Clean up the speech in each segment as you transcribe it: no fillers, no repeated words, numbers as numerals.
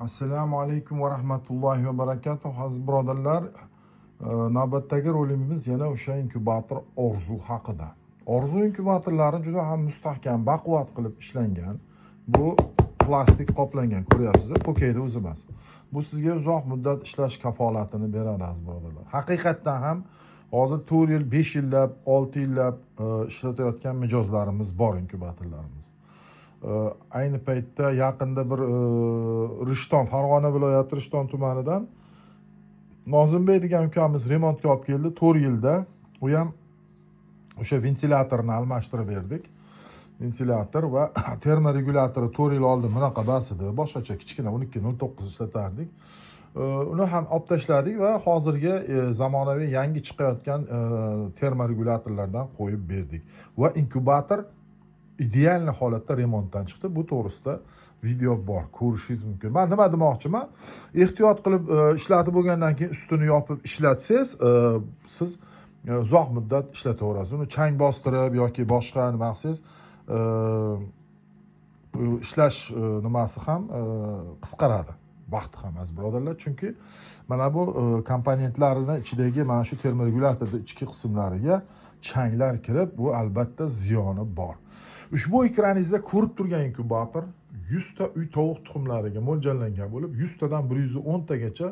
Assalomu alaykum va rahmatullohi va barakatuh. Aziz birodarlar, navbatdagi rolimiz yana o'sha inkubator Orzu haqida. Orzu inkubatorlari juda ham mustahkam, baquvvat qilib ishlangan. Bu plastik qoplangan, ko'ryapsiz, pokeyda o'zi emas. Bu sizga uzoq muddat ishlash kafolatini beradi aziz birodarlar. Haqiqatdan ham hozir 4 yil, 5 yillab, 6 yillab ishlatayotgan mijozlarimiz bor, inkubatorlarimiz. Ayni paytda yaqinda bir Rishton, Farg'ona viloyati Rishton tumanidan Nozimbek degan ukamiz remontga olib keldi. 4 yilda u ham o'sha ventilyatorni almashtirib berdik. Ventilyator va termoregulyatori 4 yil oldin bunaqa bas edi. Boshqacha kichkina 1209 ishlatardik. Uni ham olib tashladik va hozirgi zamonaviy yangi chiqayotgan termoregulyatorlardan qo'yib berdik. Va inkubator ideal holatda remontdan chiqdi. Bu to'g'risida video bor, ko'rishingiz mumkin. Men nima demoqchiman? Ehtiyot qilib ishlatib bo'lgandan keyin ustini yopib ishlatsangiz, siz uzoq muddat ishlataverasiz. Uni chang bostirib yoki boshqa nima qilsangiz, ishlash nimasi ham qisqaradi. Vaqti ham aziz birodarlar, chunki mana bu komponentlarning ichidagi mana shu termoregulyatorning ichki qismlariga changlar kirib, bu albatta ziyoni bor. Ushbu ekraningizda ko'rib turgan inkubator 100 ta uy tovuq tuxumlariga mo'ljallangan bo'lib, 100 tadan 110 tagacha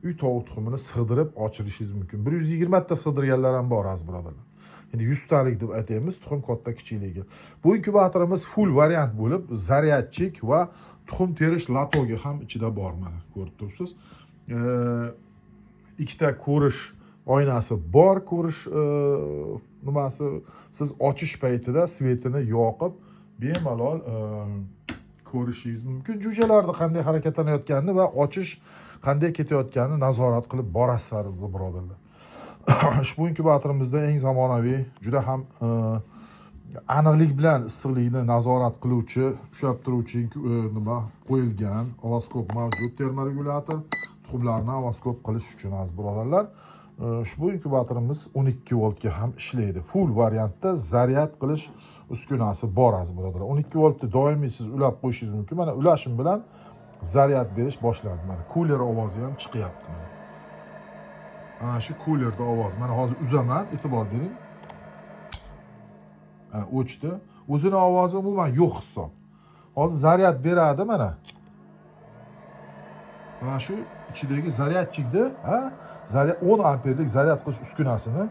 uy tovuq tuxumini sig'dirib ochirishingiz mumkin. 120 ta sig'dirganlar ham bor aziz birodarlar. Endi 100 talik deb aytamiz, tuxum katta kichikligi. Bu inkubatorimiz full variant bo'lib, zaryadchik va tuxum terish latogi ham ichida bor, mana ko'rib turibsiz. Ikkita ko'rish oynasi bor, ko'rish nimasi, siz ochish paytida svetini yoqib bemalol ko'rishingiz mumkin. Jo'jalarni qanday harakatlanayotganini va ochish qanday ketayotganini nazorat qilib borasiz aziz birodarlar. Ushbu inkubatorimizda eng zamonaviy, juda ham aniqlik bilan issiqlikni nazorat qiluvchi, ushlab turuvchi nima qo'yilgan ovoskop mavjud, termoregulyator tuxumlarni ovoskop qilish uchun aziz birodarlar. Ushbu inkubatorimiz 12 voltga ham ishlaydi. Full variantda zaryad qilish uskunasi bor aziz birodarlar. 12 voltda doimiy siz ulab qo'yishingiz mumkin. Mana ulashim bilan zaryad berish boshlandi. Mana kuler ovozi ham chiqyapti mana. Ana shu kulerda ovoz. Mana hozir uzaman, e'tibor bering. O'chdi. O'zini ovozi umuman yo'q hisob. Hozir zaryad beradi mana. Mana shu ichidagi zaryadchikda, zaryad 10 amperlik zaryad qilish uskunasini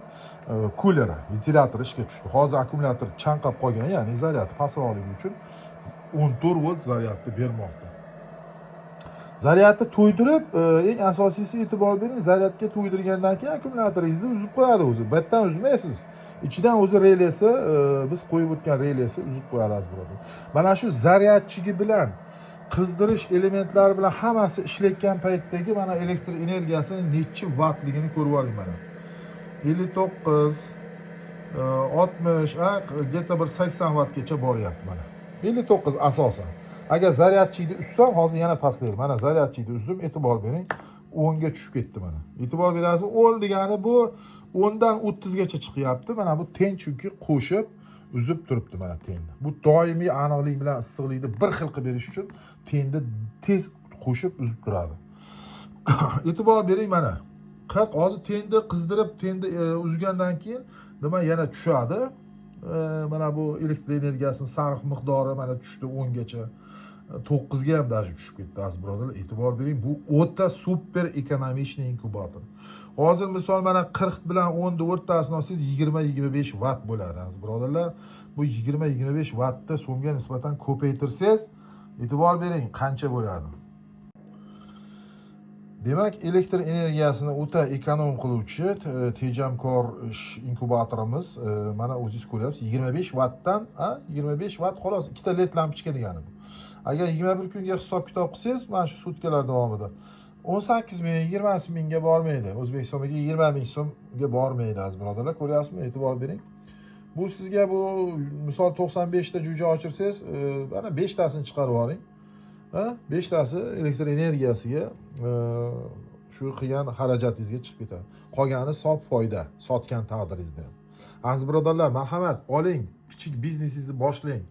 kulera, ventilyator ishga tushdi. Hozir akkumulyator chanqab qolgan, ya'ni zaryad pastroqligi uchun 14 volt zaryadni bermoqda. Zaryadni to'ydirib, eng asosiysi e'tibor bering, zaryadga to'ydirgandan keyin akkumulyatoringizni uzib qo'yadi o'zi. Betdan uzmaysiz. Ichidan o'zi relesi, biz qo'yib o'tgan relesi uzib qo'yadi aziz birodar. Mana shu zaryadchigi bilan qizdirish elementlari bilan hammasi ishlayotgan paytdagi mana elektr energiyasining necha vattligini ko'rib oling mana. 59, 60, geta bir 80 vattgacha boryapti mana. 59 asosan. Agar zaryadchikni ussam, hozir yana pastlaydi. Mana zaryadchikni uzdim, e'tibor bering, 10 ga tushib ketdi mana. E'tibor berasiz, 10 degani bu 10 dan 30 gacha chiqyapti. Mana bu teng, chunki qo'shib uzib turibdi mana tenni. Bu doimiy aniqlik bilan issiqlikni bir xil qilib berish uchun tenni tez qo'shib uzib turadi. E'tibor bering mana. Hozir tenni qizdirib, tenni uzgandan keyin nima yana tushadi. Mana bu elektr energiyasining sarf miqdori mana tushdi 10 gacha. 9 ga ham даже tushib ketdi aziz birodarlar. E'tibor bering, bu o'ta super ekonomichniy inkubator. Hozir misol mana 40 bilan 10 ni o'rtasini olsangiz 20-25 vatt bo'ladi aziz birodarlar. Bu 20-25 vattni so'mga nisbatan ko'paytirsangiz, e'tibor bering qancha bo'ladi. Demak, elektr energiyasini o'ta ekonom qiluvchi tejamkor inkubatorimiz, mana o'zingiz ko'ryapsiz, 25 vattdan, 25 vatt xolos, ikkita led lampochka degani bu. Agar 21 kunga hisob kitob qilsangiz, mana shu sutkalar davomida 18 ming, 20 mingga bormaydi. O'zbekistonga 20 ming so'mga bormaydi aziz birodarlar. Ko'ryapsizmi? E'tibor bering. Bu sizga bu misol 95 ta jo'ja ochirsangiz, mana 5 tasini chiqarib oling. 5 tasi elektr energiyasiga shu qilgan xarajatingizga chiqib ketadi. Qolgani sof foyda, sotgan taqdiringizda. Aziz birodarlar, marhamat, oling, kichik biznesingizni boshlang.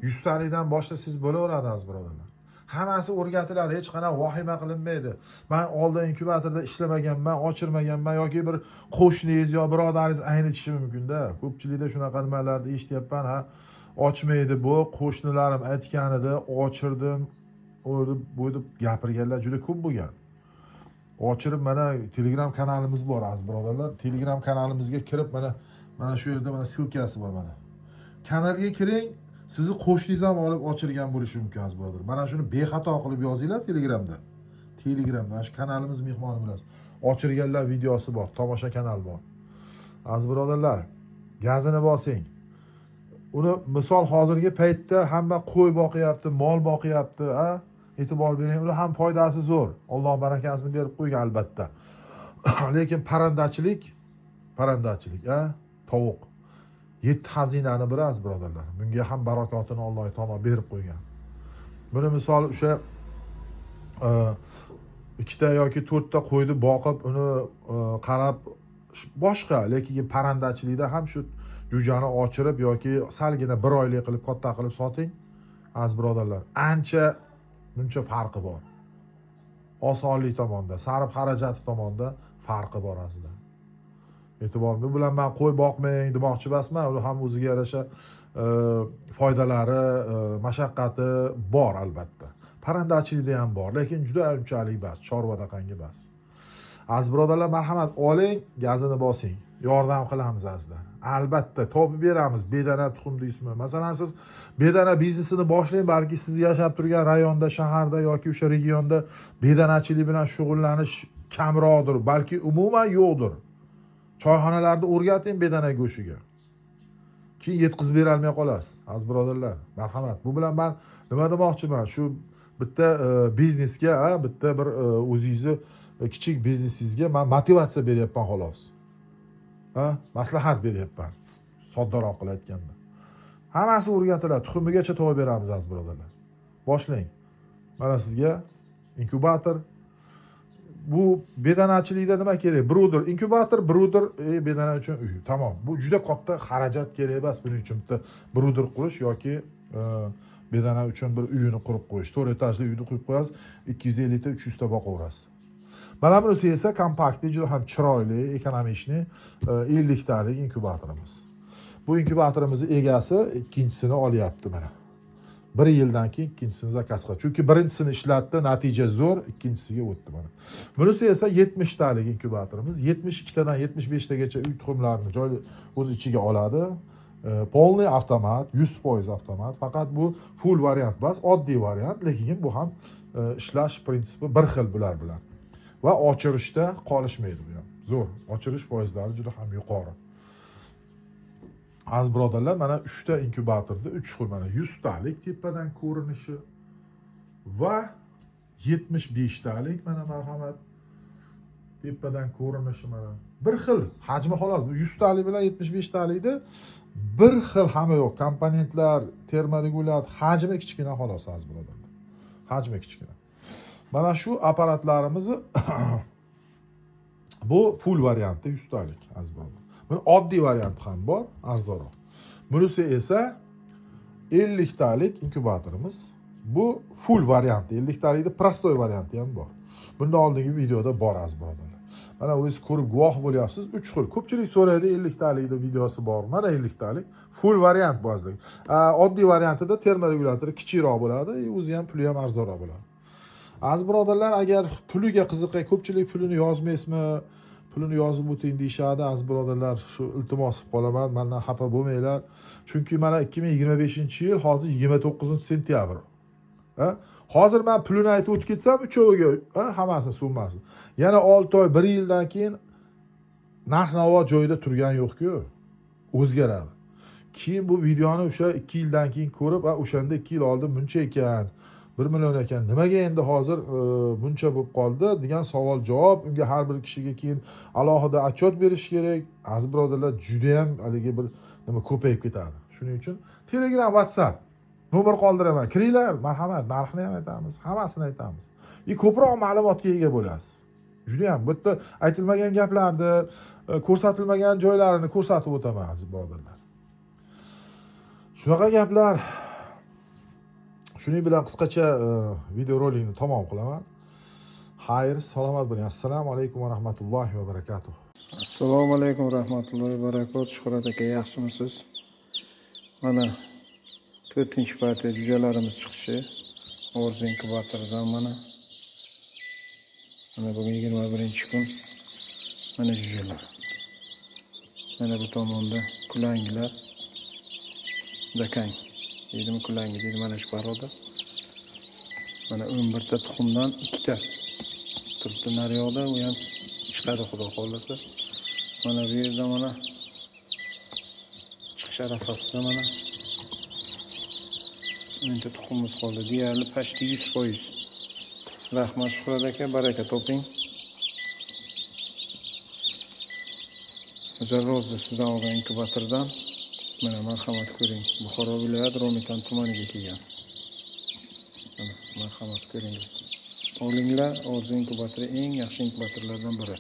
100 talikdan boshlasangiz bo'laveradi aziz birodarlar. Hammasi o'rgatiladi, hech qanaqa vahima qilinmaydi. Men oldin inkubatorda ishlamaganman, ochirmaganman yoki bir qo'shningiz yo birodaringiz aynitishi mumkin-da. Ko'pchilikda shunaqa nimalarni eshityapman, ha, ochmaydi bu, qo'shnilarim aytganida ochirdim, o'rib bo'dib gapirganlar juda ko'p bo'lgan. Ochirib mana Telegram kanalimiz bor aziz birodarlar. Telegram kanalimizga kirib mana shu yerda mana ssilkasi bor mana. Kanalga kiring, sizni qo'shningiz ham olib ochirgan bo'lishi mumkin aziz birodar. Mana shuni bexato qilib yozinglar Telegramda. Telegramda shu kanalimiz mehmoni bilasiz. Ochirganlar videosi bor, tomosha kanal bor. Aziz birodarlar, gazini bosing. Uni misol hozirgi paytda hamma qo'y boqyapti, mol boqyapti, ha? E'tibor bering, ular ham foydasi zo'r. Alloh barakasini berib qo'ygan albatta. Lekin parandachilik, ha? Tovuq. 7 xazinani biri aziz birodarlar. Bunga ham barakotini Alloh taolo berib qo'ygan. Buni misol o'sha ikkita yoki 4 ta qo'yni boqib, uni qarab boshqa, lekin parandachilikda ham shu jo'jani ochirib yoki salgina 1 oylik qilib katta qilib soting. Aziz birodarlar, buncha farqi bor. Osonlik tomonda, sarf xarajati tomonda farqi bor aslida. E'tibor bu bilan men qo'y boqmang demoqchi emasman, u ham o'ziga yarasha foydalari, mashaqqati bor albatta. Parandachilikda ham bor, lekin juda unchalik emas, chorvada qangi emas. Aziz birodarlar, marhamat oling, gazini bosing. Yordam qilamiz azizlar. Albatta topib beramiz bedana tuxum deysizmi? Masalan, siz bedana biznesini boshlang, balki siz yashab turgan rayonda, shaharda yoki o'sha regionda bedanachilik bilan shug'ullanish kamroqdir, balki umuman yo'qdir. Choyxonalarda o'rgating bedana go'shiga. Keyin yetkazib bera olmay qolasiz. Aziz birodarlar, marhamat. Bu bilan men nima demoqchiman? Shu bitta biznesga, bitta bir o'zingizni kichik biznesingizga men motivatsiya beryapman xolos. Maslahat beryapman. Soddaroq qilib aytganda. Hammasi o'rgatiladi. Tuxumigacha to'g'ri beramiz aziz birodarlar. Boshlang. Mana sizga inkubator. Bu bedanachilikda nima kerak? Brooder, inkubator, brooder bedana uchun uy. Tamam. Bu juda katta xarajat kerak emas buning uchun. Bitta brooder qurish yoki bedana uchun bir uyini qurib qo'yish. 4 etajli uyni qurib qo'yasiz, 250 ta 300 ta boqaverasiz. Mana bunisi esa kompaktli, juda ham chiroyli, ekonomishni 50 talik inkubatorimiz. Bu inkubatorimizni egasi ikkinchisini olyapti mana. 1 yildan keyin ikkinchisini zakaz qildi. Chunki birinchisini ishlatdi, natija zo'r, ikkinchisiga o'tdi mana. Bunisi esa 70 talik inkubatorimiz. 72 tadan 75 tagacha uy tuxumlarini o'z ichiga oladi. Polniy avtomat, 100% avtomat. Faqat bu full variant emas, oddiy variant, lekin bu ham ishlash prinsipi bir xil bular bilan. Va ochirishda qolishmaydi bu ham. Zo'r. Ochirish foizlari juda ham yuqori. Aziz birodarlar, mana 3 ta inkubatorda 3 xil mana 100 talik tepadan ko'rinishi va 75 talik mana marhamat tepadan ko'rinishi mana. Bir xil hajmi xolos. Bu 100 talik bilan 75 talikda bir xil hamma yo'q. Komponentlar, termoregulyat, hajmi kichkina xolos aziz birodarlar. Hajmi kichkina. Mana shu apparatlarimizni bu full varianti 100 talik aziz birodarlar. Buni oddiy varianti ham bor, arzonroq. Bunisi esa 50 talik inkubatorimiz. Bu full varianti, 50 talikda prostoy varianti ham bor. Bundan oldingi videoda bor aziz birodarlar. Mana o'zingiz ko'rib guvoh bo'lyapsiz. 3 xil. Ko'pchilik so'raydi, 50 talikda videosi bor. Mana 50 talik full variant bozlik. Oddiy variantida termoregulyatori kichikroq bo'ladi, o'zi ham puli ham arzonroq bo'ladi. Aziz birodarlar, agar puliga qiziqay, ko'pchilik pulini yozmaysizmi? Pulini yozib o'ting deyshadi aziz birodarlar. Shu iltimos qilib qolaman, mendan xafa bo'lmanglar. Chunki mana 2025-yil hozir 29-sentyabr. Hozir men pulini aytib o'tib ketsam, uchoviga, hammasi summasi. Yana 6 oy, 1 yildan keyin narx-navo joyida turgani yo'q-ku. O'zgaradi. Keyin bu videoni o'sha 2 yildan keyin ko'rib, o'shanda 2 yil oldin buncha ekan, 1 million ekan. Nimaga endi hozir buncha bo'lib qoldi degan savol javob. Unga har bir kishiga keyin alohida отчет berish kerak. Aziz birodarlar, juda ham haligi bir nima ko'payib ketadi. Shuning uchun Telegram, WhatsApp nomer qoldiraman. Kiringlar, marhamat, narxni ham aytamiz, hammasini aytamiz. Ko'proq ma'lumotga ega bo'lasiz. Juda ham bu yerda aytilmagan gaplarni, ko'rsatilmagan joylarini ko'rsatib o'taman aziz birodarlar. Shunaqa gaplar. Shuning bilan qisqacha videorolikni tamom qilaman. Xayr, salomat bo'ling. Assalomu alaykum va rahmatullohi va barakatuh. Assalomu alaykum rahmatullohi va barakatuh. Shuhrat aka, yaxshimisiz? Mana 4-partiya jo'jalarimiz chiqishi. O'rz inkubatoridan mana bugun 21-kun. Mana jo'jalar. Mana bu tomonda kulangilar. Dakang. Deydimi kulangi deydi mana shu paroda. Mana 11 ta tuxumdan 2 ta turibdi naryoqda, u ham chiqadi xudo xohlasa. Mana bu yerda mana chiqish arafasida mana endi tuxumimiz qoldi. Deyarli pashti 100%. Rahmat Shuhrat aka, baraka toping. Zarrozda sizdan olgan inkubatordan mana marhamat ko'ring. Buxoro viloyati Romitan tumaniga kelgan. Mana marhamat ko'ring. Olinglar, o'z inkubatori eng yaxshi inkubatorlardan biri.